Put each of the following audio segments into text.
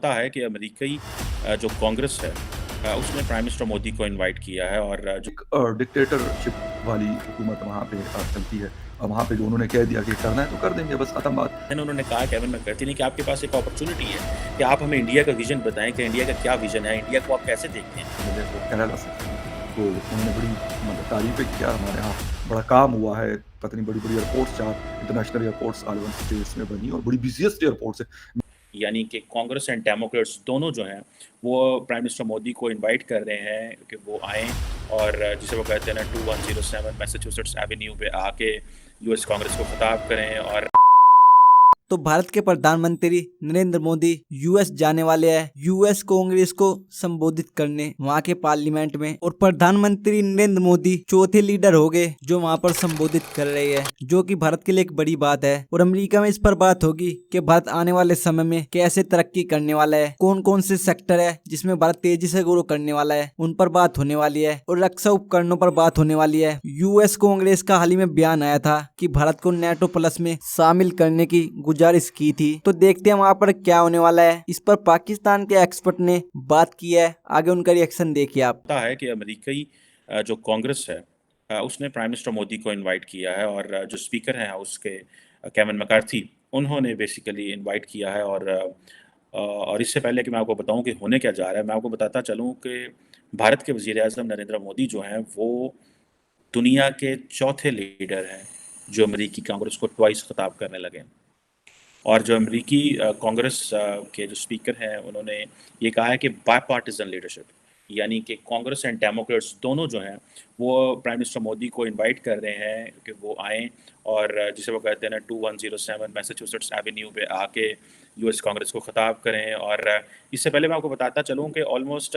पता है कि अमेरिकी जो कांग्रेस है उसने प्राइम मिनिस्टर मोदी को इनवाइट किया है और जो एक डिक्टेटरशिप वाली हुकूमत वहाँ पे चलती है। वहाँ पे जो उन्होंने कह दिया कि करना है तो कर देंगे, बस खत्म बात। उन्होंने कहा केविन मैककार्थी ने कि आपके पास एक अपॉर्चुनिटी है कि आप हमें इंडिया का विजन बताएं कि इंडिया का क्या विजन है, इंडिया को आप कैसे देखते हैं। मिले वो कनाडा से थे, तो उन्होंने बड़ी मतलब तारीफ़ें किया हमारे यहाँ बड़ा काम हुआ है, पता नहीं बड़ी-बड़ी एयरपोर्ट्स 4 इंटरनेशनल एयरपोर्ट्स आल-ओवर स्टेट्स में बनी और बड़ी बिज़ीएस्ट एयरपोर्ट्स है। यानी कि कांग्रेस एंड डेमोक्रेट्स दोनों जो हैं वो प्राइम मिनिस्टर मोदी को इनवाइट कर रहे हैं कि वो आएँ और जिसे वो कहते हैं ना 2107 मैसाचुसेट्स एवेन्यू पे आके यूएस कांग्रेस को खिताब करें। और तो भारत के प्रधानमंत्री नरेंद्र मोदी यूएस जाने वाले हैं यूएस कांग्रेस को संबोधित करने वहां के पार्लियामेंट में। और प्रधानमंत्री नरेंद्र मोदी चौथे लीडर हो गए जो वहां पर संबोधित कर रहे हैं, जो कि भारत के लिए एक बड़ी बात है। और अमेरिका में इस पर बात होगी कि भारत आने वाले समय में कैसे तरक्की करने वाला है, कौन कौन से सेक्टर है जिसमें भारत तेजी से ग्रो करने वाला है, उन पर बात होने वाली है। और रक्षा उपकरणों पर बात होने वाली है। यूएस कांग्रेस का हाल ही में बयान आया था कि भारत को नेटो प्लस में शामिल करने की गुजारिश की थी। तो देखते हैं वहां पर क्या होने वाला है। इस पर पाकिस्तान के एक्सपर्ट ने बात की है, आगे उनका रिएक्शन देखिए आप। पता है कि अमेरिकी जो कांग्रेस है उसने प्राइम मिनिस्टर मोदी को इनवाइट किया है और जो स्पीकर हैं हाउस के केविन मैकार्थी उन्होंने बेसिकली इनवाइट किया है। और इससे पहले कि मैं आपको बताऊं कि होने क्या जा रहा है, मैं आपको बताता चलूं कि भारत के वज़ीर आज़म नरेंद्र मोदी जो हैं वो दुनिया के चौथे लीडर हैं जो अमेरिकी कांग्रेस को ट्वाइस खिताब करने लगे हैं। और जो अमेरिकी कांग्रेस के जो स्पीकर हैं उन्होंने ये कहा है कि बायपार्टिजन लीडरशिप, यानी कि कांग्रेस एंड डेमोक्रेट्स दोनों जो हैं वो प्राइम मिनिस्टर मोदी को इनवाइट कर रहे हैं कि वो आएँ और जिसे वो कहते हैं ना 2107 मैसाचुसेट्स एवेन्यू पे आके यूएस कांग्रेस को खिताब करें। और इससे पहले मैं आपको बताता चलूँ कि ऑलमोस्ट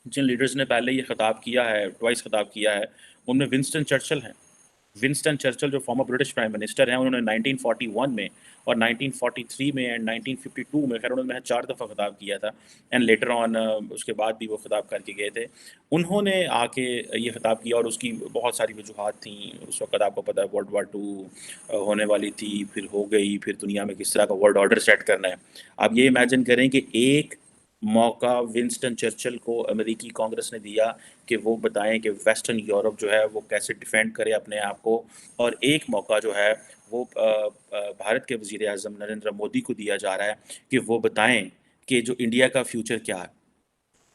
जिन लीडर्स ने पहले ये खिताब किया है, ट्वाइस खिताब किया है, उनमें विंस्टन चर्चिल हैं। विंस्टन चर्चिल जो फॉर्मर ब्रिटिश प्राइम मिनिस्टर हैं, उन्होंने 1941 में और 1943 में एंड 1952 में, खैर उन्होंने 4 दफ़ा खिताब किया था एंड लेटर ऑन उसके बाद भी वो खिताब करके गए थे। उन्होंने आके ये खिताब किया और उसकी बहुत सारी वजूहात थीं। उस वक़्त आपको पता है वर्ल्ड वार 2 होने वाली थी, फिर हो गई, फिर दुनिया में किस तरह का वर्ल्ड ऑर्डर सेट करना है। आप ये इमेजिन करें कि एक मौका विंस्टन चर्चिल को अमेरिकी कांग्रेस ने दिया कि वो बताएं कि वेस्टर्न यूरोप जो है वो कैसे डिफेंड करे अपने आप को, और एक मौका जो है वो भारत के वज़ीर आज़म नरेंद्र मोदी को दिया जा रहा है कि वो बताएं कि जो इंडिया का फ्यूचर क्या है।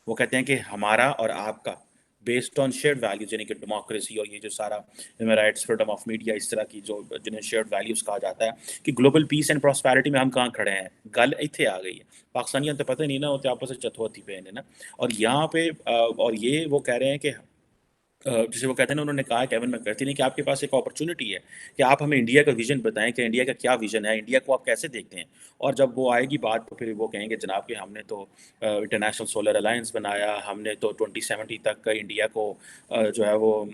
वो कहते हैं कि हमारा और आपका बेस्ड ऑन शेयर्ड वैल्यूज, यानी कि डेमोक्रेसी और ये जो सारा human rights, freedom of media, इस तरह की जो जिन्हें शेयर्ड वैल्यूज़ कहा जाता है कि ग्लोबल पीस एंड प्रॉस्पेरिटी में हम कहाँ खड़े हैं। गल इत्थे आ गई है। पाकिस्तानियों तो पता ही नहीं ना, होते आपस में चतुर्थी पे है ना। और यहाँ पे और ये वो कह रहे हैं कि जिसे वो कहते हैं ना, उन्होंने कहा केविन मैककार्थी ने कि आपके पास एक अपॉर्चुनिटी है कि आप हमें इंडिया का विजन बताएं कि इंडिया का क्या विजन है, इंडिया को आप कैसे देखते हैं। और जब वो आएगी बात तो फिर वो कहेंगे जनाब कि हमने तो इंटरनेशनल सोलर अलायंस बनाया, हमने तो 2070 तक का इंडिया को जो है वो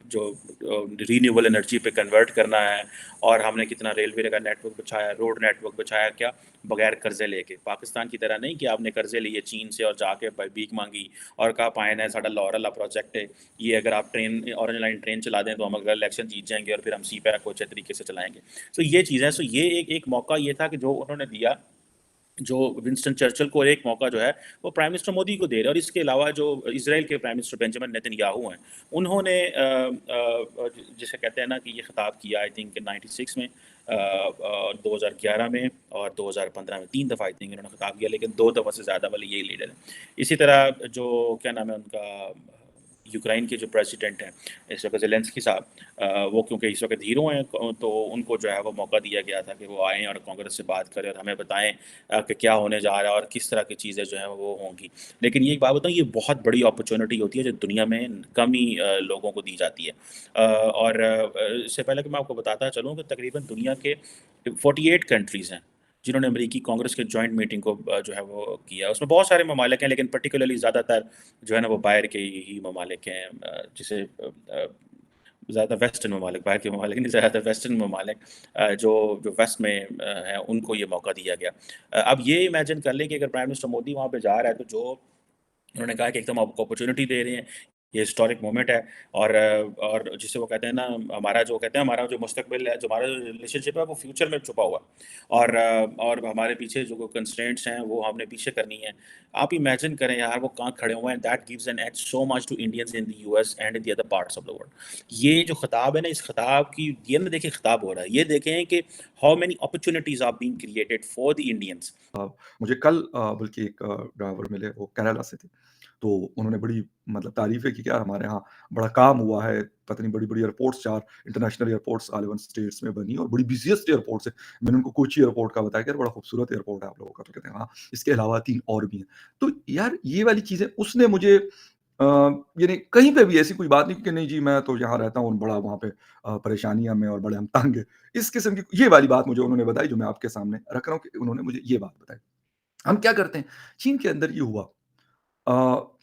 जो रीन्यूएबल एनर्जी पे कन्वर्ट करना है, और हमने कितना रेलवे का नेटवर्क बिछाया, रोड नेटवर्क बिछाया, क्या बगैर कर्जे लेके। पाकिस्तान की तरह नहीं कि आपने कर्जे लिए चीन से और जाके भीख मांगी और कहा पाए ना साडा लाहौर वाला प्रोजेक्ट है, ये अगर आप ट्रेन ऑरेंज लाइन ट्रेन चला दें तो हम अगर इलेक्शन जीत जाएंगे और फिर हम सी पैक को अच्छे तरीके से चलाएंगे। सो ये चीज़ें, सो ये एक मौका ये था कि जो उन्होंने दिया, जो विंस्टन चर्चिल को, एक मौका जो है वो प्राइम मिनिस्टर मोदी को दे रहे हैं। और इसके अलावा जो इसराइल के प्राइम मिनिस्टर बेंजामिन नेतन्याहू हैं, उन्होंने जिसे कहते हैं ना कि ये खिताब किया आई थिंक 96 में, 2011 में और 2015 में, 3 दफ़ा आई थिंक इन्होंने खिताब किया, लेकिन 2 दफ़ा से ज़्यादा वाले यही लीडर हैं। इसी तरह जो क्या नाम है उनका, यूक्रेन के जो प्रेसिडेंट हैं इस वक्त ज़ेलेंस्की साहब, वो क्योंकि इस वक्त हीरो हैं तो उनको जो है वो मौका दिया गया था कि वो आएँ और कांग्रेस से बात करें और हमें बताएं कि क्या होने जा रहा है और किस तरह की चीज़ें जो हैं वो होंगी। लेकिन ये एक बात बताऊँ, ये बहुत बड़ी अपॉर्चुनिटी होती है जो दुनिया में कम ही लोगों को दी जाती है। और इससे पहले कि मैं आपको बताता चलूँ कि तकरीबन दुनिया के 48 कंट्रीज़ हैं जिन्होंने अमेरिकी कांग्रेस के जॉइंट मीटिंग को जो है वो किया। उसमें बहुत सारे ममालिक हैं, लेकिन पर्टिकुलरली ज़्यादातर जो है ना वो बाहर के ही ममालिक हैं, जिसे ज़्यादा वेस्टर्न ममालिक, बाहर के ममालिक नहीं, ज़्यादा वेस्टर्न ममालिक जो जो वेस्ट में हैं, उनको ये मौका दिया गया। अब ये इमेजिन कर लें कि अगर प्राइम मिनिस्टर मोदी वहाँ पे जा रहा है तो जो उन्होंने कहा कि एकदम आपको अपॉर्चुनिटी दे रहे हैं ये हिस्टोरिक मोमेंट है और जिसे वो कहते हैं ना, हमारा जो मुस्तकबिल है, जो हमारा जो रिलेशनशिप है, वो फ्यूचर में छुपा हुआ है और हमारे पीछे जो कंस्ट्रेंट्स हैं, वो हमने पीछे करनी है। आप इमेजिन करें यार, वो कहाँ खड़े हुए हैं, that gives an edge so much to Indians in the US and in the other parts of the world. ये जो खिताब है ना, इस खिताब की ये ना देखिए खिताब हो रहा है, ये देखें कि how many opportunities are being created for the Indians. मुझे कल बल्कि एक ड्राइवर मिले, वो केरला से थे। तो उन्होंने बड़ी मतलब तारीफ़ें की कि यार हमारे यहाँ बड़ा काम हुआ है, पता नहीं बड़ी-बड़ी airports 4 international airports all 11 states में बनी और बड़ी बिज़ीएस्ट एयरपोर्ट्स है। मैंने उनको कोची एयरपोर्ट का बताया कि यार बड़ा खूबसूरत एयरपोर्ट है आप लोगों का, तो कहते हैं हाँ, इसके अलावा 3 और भी हैं। तो यार ये वाली चीज़ें उसने मुझे यानी कहीं पे भी ऐसी कोई बात नहीं कि नहीं जी मैं तो यहाँ रहता हूँ और बड़ा वहाँ पे परेशानियाँ में और बड़े हम तंग हैं। इस किस्म की ये वाली बात मुझे उन्होंने बताई जो मैं आपके सामने रख रहा हूँ कि उन्होंने मुझे ये बात बताई। हम क्या करते हैं, चीन के अंदर ये हुआ।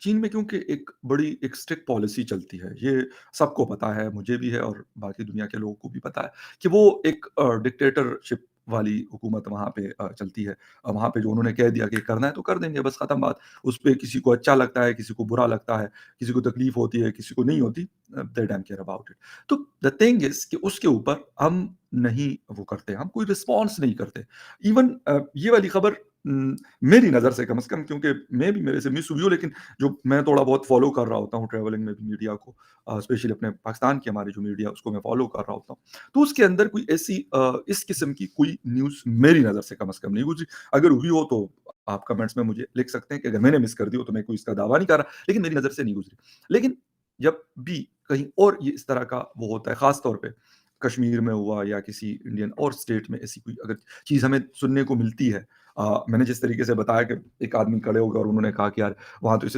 चीन में क्योंकि एक स्ट्रिक्ट पॉलिसी चलती है, ये सबको पता है, मुझे भी है और बाकी दुनिया के लोगों को भी पता है कि वो एक डिक्टेटरशिप वाली हुकूमत वहाँ पे चलती है। वहाँ पे जो उन्होंने कह दिया कि करना है तो कर देंगे, बस खत्म बात। उसपे किसी को अच्छा लगता है, किसी को बुरा लगता है, किसी को तकलीफ होती है, किसी को नहीं होती, they don't care about it. तो द थिंग इज़ कि उसके ऊपर हम नहीं वो करते, हम कोई रिस्पॉन्स नहीं करते। इवन ये वाली खबर मेरी नज़र से कम क्योंकि मैं भी मेरे से मिस हुई हो, लेकिन जो मैं थोड़ा बहुत फ़ॉलो कर रहा होता हूँ ट्रैवलिंग में भी मीडिया को, स्पेशली अपने पाकिस्तान की हमारी जो मीडिया उसको मैं फ़ॉलो कर रहा होता हूँ। तो उसके अंदर कोई ऐसी इस किस्म की कोई न्यूज़ मेरी नज़र से कम नहीं गुज़री। अगर हुई हो तो आप कमेंट्स में मुझे लिख सकते हैं कि अगर मैंने मिस कर दी हो तो मैं कोई इसका दावा नहीं कर रहा, लेकिन मेरी नज़र से नहीं गुज़री। लेकिन जब भी कहीं और ये इस तरह का वो होता है, ख़ास तौर पे कश्मीर में हुआ या किसी इंडियन और स्टेट में ऐसी कोई अगर चीज़ हमें सुनने को मिलती है, मैंने जिस तरीके से बताया कि एक आदमी खड़े हो गए और उन्होंने कहा कि यार वहाँ तो इस